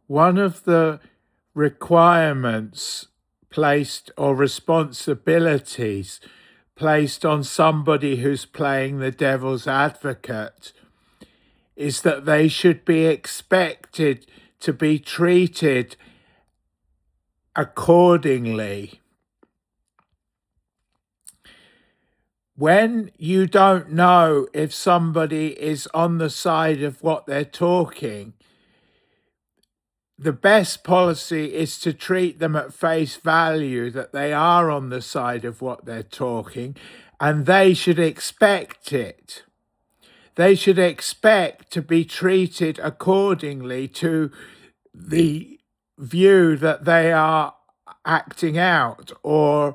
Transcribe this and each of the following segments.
One of the requirements placed or responsibilities placed on somebody who's playing the devil's advocate is that they should be expected to be treated accordingly. When you don't know if somebody is on the side of what they're talking, the best policy is to treat them at face value, that they are on the side of what they're talking, and they should expect it. They should expect to be treated accordingly to the view that they are acting out or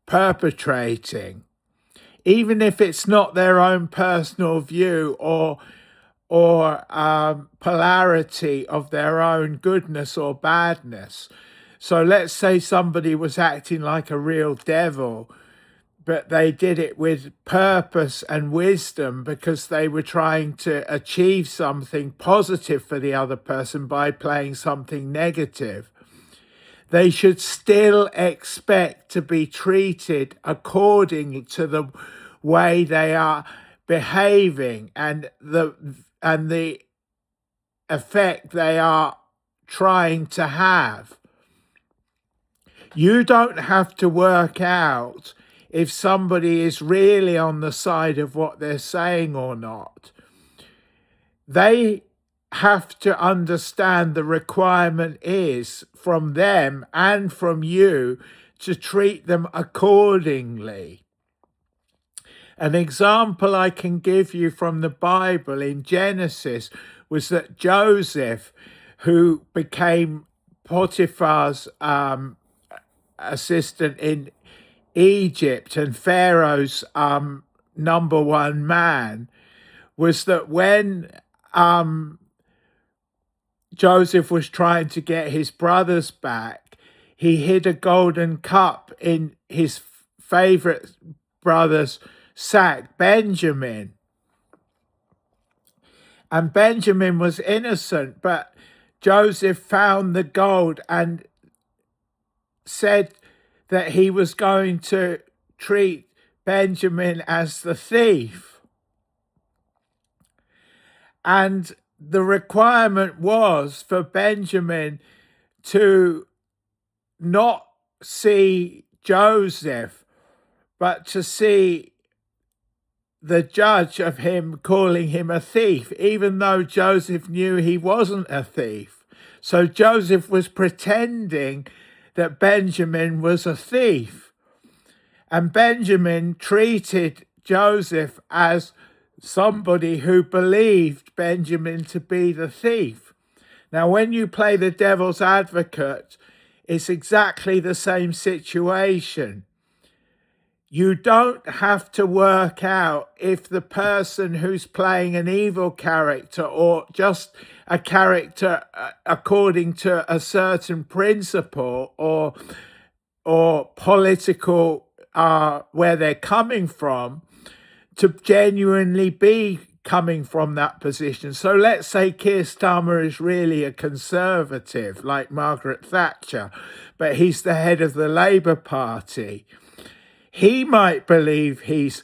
perpetrating, even if it's not their own personal view or polarity of their own goodness or badness. So let's say somebody was acting like a real devil, but they did it with purpose and wisdom because they were trying to achieve something positive for the other person by playing something negative. They should still expect to be treated according to the way they are behaving and the effect they are trying to have. You don't have to work out if somebody is really on the side of what they're saying or not. They have to understand the requirement is from them and from you to treat them accordingly. An example I can give you from the Bible in Genesis was that Joseph, who became Potiphar's assistant in Egypt and Pharaoh's number one man, was that when Joseph was trying to get his brothers back, he hid a golden cup in his favorite brother's sack, Benjamin. And Benjamin was innocent, but Joseph found the gold and said that he was going to treat Benjamin as the thief. And the requirement was for Benjamin to not see Joseph, but to see the judge of him calling him a thief, even though Joseph knew he wasn't a thief. So Joseph was pretending that Benjamin was a thief. And Benjamin treated Joseph as somebody who believed Benjamin to be the thief. Now, when you play the devil's advocate, it's exactly the same situation. You don't have to work out if the person who's playing an evil character or just a character according to a certain principle or political where they're coming from, to genuinely be coming from that position. So let's say Keir Starmer is really a conservative like Margaret Thatcher, but he's the head of the Labour Party. He might believe he's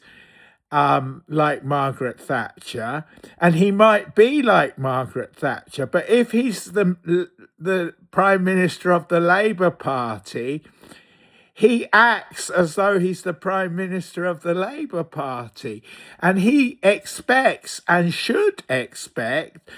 like Margaret Thatcher, and he might be like Margaret Thatcher. But if he's the Prime Minister of the Labour Party, he acts as though he's the Prime Minister of the Labour Party. And he expects and should expect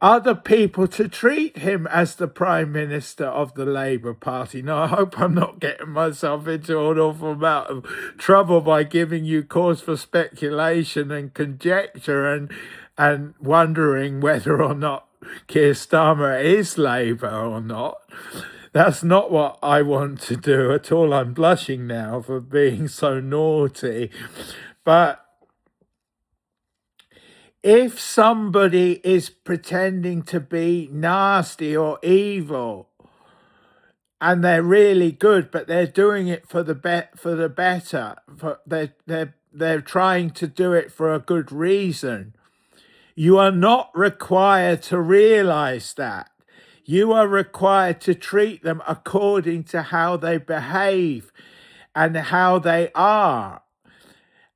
other people to treat him as the Prime Minister of the Labour Party. Now, I hope I'm not getting myself into an awful amount of trouble by giving you cause for speculation and conjecture and wondering whether or not Keir Starmer is Labour or not. That's not what I want to do at all. I'm blushing now for being so naughty. But if somebody is pretending to be nasty or evil and they're really good, but they're doing it for the better, they're trying to do it for a good reason, You are not required to realize that. You are required to treat them according to how they behave and how they are.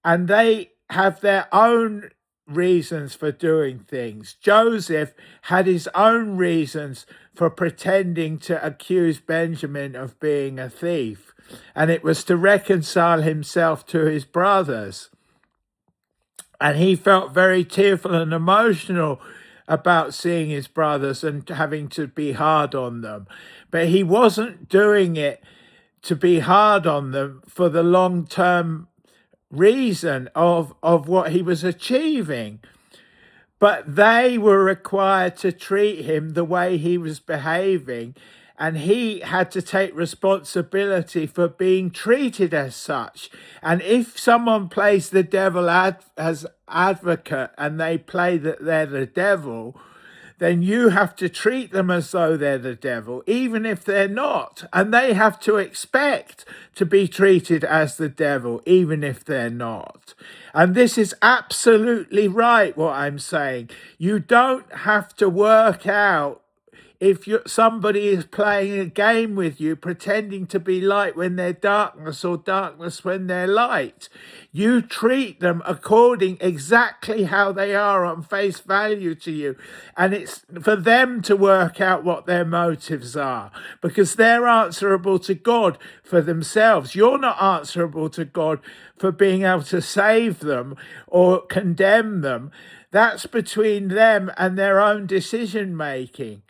And they have their own reasons for doing things. Joseph had his own reasons for pretending to accuse Benjamin of being a thief, and it was to reconcile himself to his brothers. And he felt very tearful and emotional about seeing his brothers and having to be hard on them. But he wasn't doing it to be hard on them for the long-term reason of what he was achieving. But they were required to treat him the way he was behaving, and he had to take responsibility for being treated as such. And if someone plays the devil as advocate and they play that they're the devil, then you have to treat them as though they're the devil, even if they're not. And they have to expect to be treated as the devil, even if they're not. And this is absolutely right, what I'm saying. You don't have to work out if somebody is playing a game with you, pretending to be light when they're darkness or darkness when they're light. You treat them according exactly how they are on face value to you. And it's for them to work out what their motives are, because they're answerable to God for themselves. You're not answerable to God for being able to save them or condemn them. That's between them and their own decision making.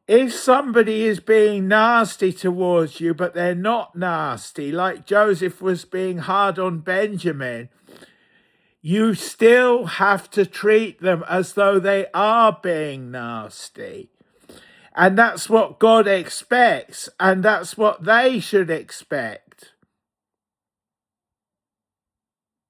If somebody is being nasty towards you, but they're not nasty, like Joseph was being hard on Benjamin, you still have to treat them as though they are being nasty. And that's what God expects, and that's what they should expect.